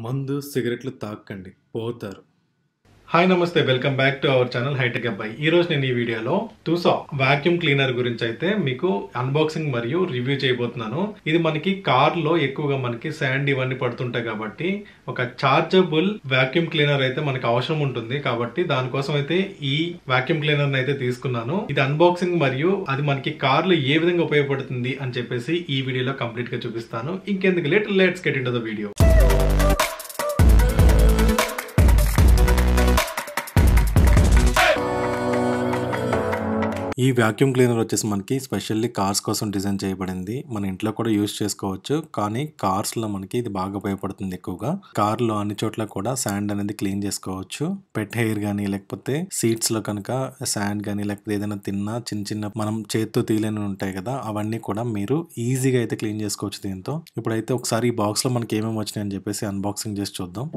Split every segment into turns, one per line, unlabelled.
మందు సిగరెట్లు తాకండి పోతారు. హాయ్ నమస్తే, welcome back to our channel hitech అబ్బాయి. ఈ రోజు నేను ఈ వీడియోలో తుసా వాక్యూమ్ క్లీనర్ గురించి అయితే మీకు అన్బాక్సింగ్ మరియు రివ్యూ చేయబోతున్నాను. ఇది మనకి కార్ లో ఎక్కువగా మనకి శాండ్ ఇవన్నీ పడుతుంటాయి కాబట్టి ఒక చార్జబుల్ వాక్యూమ్ క్లీనర్ అయితే మనకి అవసరం ఉంటుంది. కాబట్టి దానికోసం అయితే ఈ వాక్యూమ్ క్లీనర్ అయితే తీసుకున్నాను. ఇది అన్బాక్సింగ్ మరియు అది మనకి కార్ లో ఏ విధంగా ఉపయోగపడుతుంది అని చెప్పేసి ఈ వీడియోలో కంప్లీట్ గా చూపిస్తాను. ఇంకెందుకు late, let's get into the video. ఈ వాక్యూమ్ క్లీనర్ వచ్చేసి మనకి స్పెషల్లీ కార్స్ కోసం డిజైన్ చేయబడింది. మన ఇంట్లో కూడా యూజ్ చేసుకోవచ్చు, కానీ కార్స్ లో మనకి ఇది బాగా ఉపయోగపడుతుంది. ఎక్కువగా కార్ లో అన్ని చోట్ల కూడా శాండ్ అనేది క్లీన్ చేసుకోవచ్చు. పెట్ హెయిర్ గానీ, లేకపోతే సీట్స్ లో కనుక శాండ్ గానీ, లేకపోతే ఏదైనా తిన్నా చిన్న మనం చేత్తో తీయలేని ఉంటాయి కదా, అవన్నీ కూడా మీరు ఈజీగా అయితే క్లీన్ చేసుకోవచ్చు దీంతో. ఇప్పుడైతే ఒకసారి ఈ బాక్స్ లో మనకి ఏమేమి వచ్చినాయి అని చెప్పేసి అన్బాక్సింగ్ చేసి చూద్దాం.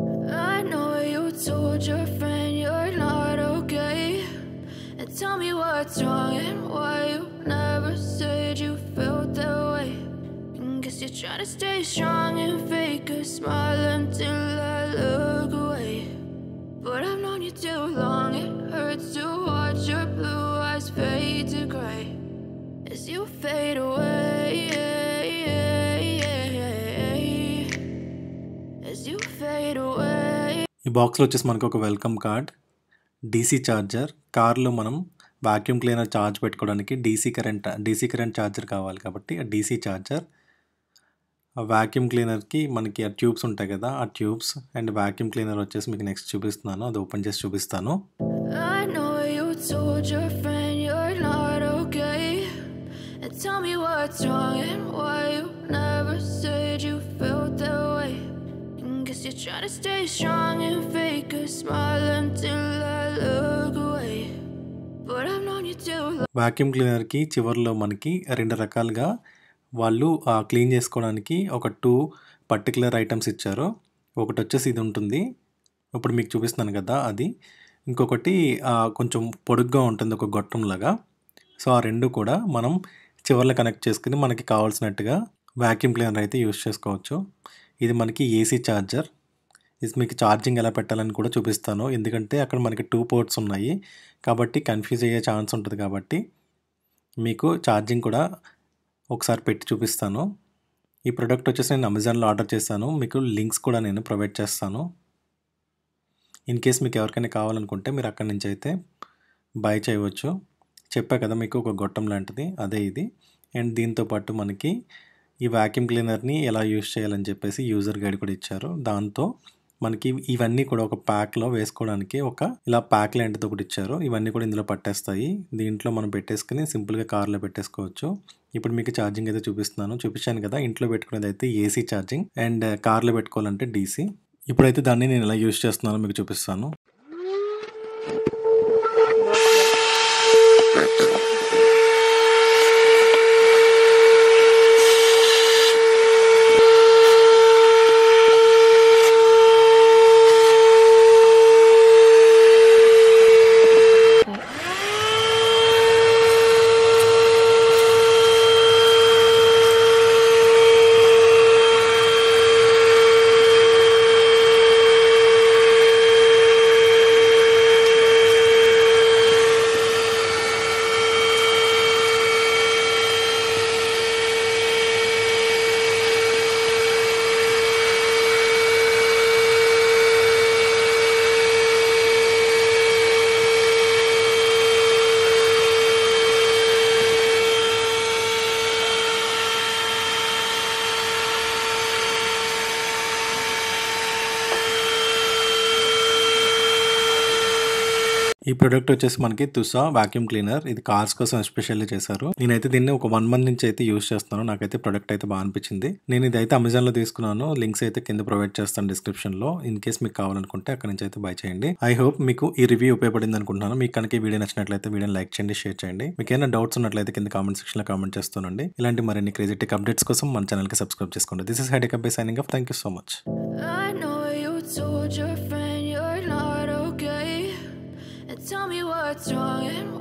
Tell me what's wrong and why you never said you felt that way. Guess you're trying to stay strong and fake a smile until I look away. But I've known you too long, it hurts to watch your blue eyes fade to grey as you fade away, as you fade away.
ఈ box లో వచ్చేసి మనకు ఒక welcome card, DC charger. కార్లో మనం vacuum cleaner charge పెట్టుకోవడానికి DC current charger కావాలి కాబట్టి ఆ డీసీ ఛార్జర్. ఆ వాక్యూమ్ క్లీనర్కి మనకి ఆ ట్యూబ్స్ ఉంటాయి కదా, ఆ ట్యూబ్స్ అండ్ వాక్యూమ్ క్లీనర్ వచ్చేసి మీకు నెక్స్ట్ చూపిస్తున్నాను. అది ఓపెన్ చేసి చూపిస్తాను.
You're trying to stay strong and fake a smile until I look away. But I've known you too long.
Vacuum క్లీనర్కి చివరిలో మనకి రెండు రకాలుగా వాళ్ళు క్లీన్ చేసుకోవడానికి ఒక 2 పర్టికులర్ ఐటమ్స్ ఇచ్చారు. ఒకటి వచ్చేసి ఇది ఉంటుంది, ఇప్పుడు మీకు చూపిస్తున్నాను కదా అది. ఇంకొకటి కొంచెం పొడుగ్గా ఉంటుంది, ఒక గొట్టంలాగా. సో ఆ రెండు కూడా మనం చివర్లో కనెక్ట్ చేసుకుని మనకి కావాల్సినట్టుగా వాక్యూమ్ క్లీనర్ అయితే యూజ్ చేసుకోవచ్చు. ఇది మనకి ఏసీ ఛార్జర్. ఇది మీకు ఛార్జింగ్ ఎలా పెట్టాలని కూడా చూపిస్తాను, ఎందుకంటే అక్కడ మనకి 2 పోర్ట్స్ ఉన్నాయి కాబట్టి కన్ఫ్యూజ్ అయ్యే ఛాన్స్ ఉంటుంది. కాబట్టి మీకు ఛార్జింగ్ కూడా ఒకసారి పెట్టి చూపిస్తాను. ఈ ప్రోడక్ట్ వచ్చేసి నేను అమెజాన్లో ఆర్డర్ చేశాను. మీకు లింక్స్ కూడా నేను ప్రొవైడ్ చేస్తాను. ఇన్ కేస్ మీకు ఎవరికైనా కావాలనుకుంటే మీరు అక్కడి నుంచి అయితే బై చేయవచ్చు. చెప్పా కదా మీకు ఒక గొట్టం లాంటిది, అదే ఇది. అండ్ దీంతోపాటు మనకి ఈ వాక్యూమ్ క్లీనర్ని ఎలా యూజ్ చేయాలని చెప్పేసి యూజర్ గైడ్ కూడా ఇచ్చారు. దాంతో మనకి ఇవన్నీ కూడా ఒక ప్యాక్లో వేసుకోవడానికి ఒక ఇలా ప్యాక్ లాంటిది ఒకటి ఇచ్చారు. ఇవన్నీ కూడా ఇందులో పట్టేస్తాయి. దీంట్లో మనం పెట్టేసుకుని సింపుల్గా కార్లో పెట్టేసుకోవచ్చు. ఇప్పుడు మీకు ఛార్జింగ్ అయితే చూపించాను కదా. ఇంట్లో పెట్టుకునేది అయితే ఏసీ ఛార్జింగ్ అండ్ కార్లో పెట్టుకోవాలంటే డీసీ. ఇప్పుడైతే దాన్ని నేను ఎలా యూజ్ చేస్తున్నానో మీకు చూపిస్తాను. ఈ ప్రోడక్ట్ వచ్చేసి మనకి తుసా వాక్యూమ్ క్లీనర్. ఇది కార్స్ కోసం ఎస్పెషల్లీ చేశారు. నేనైతే దీన్ని ఒక 1 మంత్ నుంచి అయితే యూజ్ చేస్తున్నాను. నాకైతే ప్రోడక్ట్ అయితే బాగా అనిపించింది. నేను ఇదైతే అమెజాన్లో తీసుకున్నాను. లింక్స్ అయితే కింద ప్రొవైడ్ చేస్తాను డిస్క్రిప్షన్లో. ఇన్ కేస్ మీకు కావాలనుకుంటే అక్కడ నుంచి అయితే బై చేయండి. ఐ హోప్ మీకు ఈ రివ్యూ ఉపయోగపడింది అనుకుంటున్నాను. మీకు కనుక ఈ వీడియో నచ్చినట్లయితే వీడియోని లైక్ చేయండి, షేర్ చేయండి. మీకు ఏమైనా డౌట్స్ ఉన్నట్లయితే కింద కామెంట్ సెక్షన్లో కామెంట్ చేస్తానండి. ఇలాంటి మరిన్ని క్రేజీ టెక్ అప్డేట్స్ కోసం మన ఛానల్కి సబ్స్క్రైబ్ చేసుకోండి. This is HiTech Abbayi signing off. Thank you so much.
Told your friend you're not okay, and tell me what's wrong and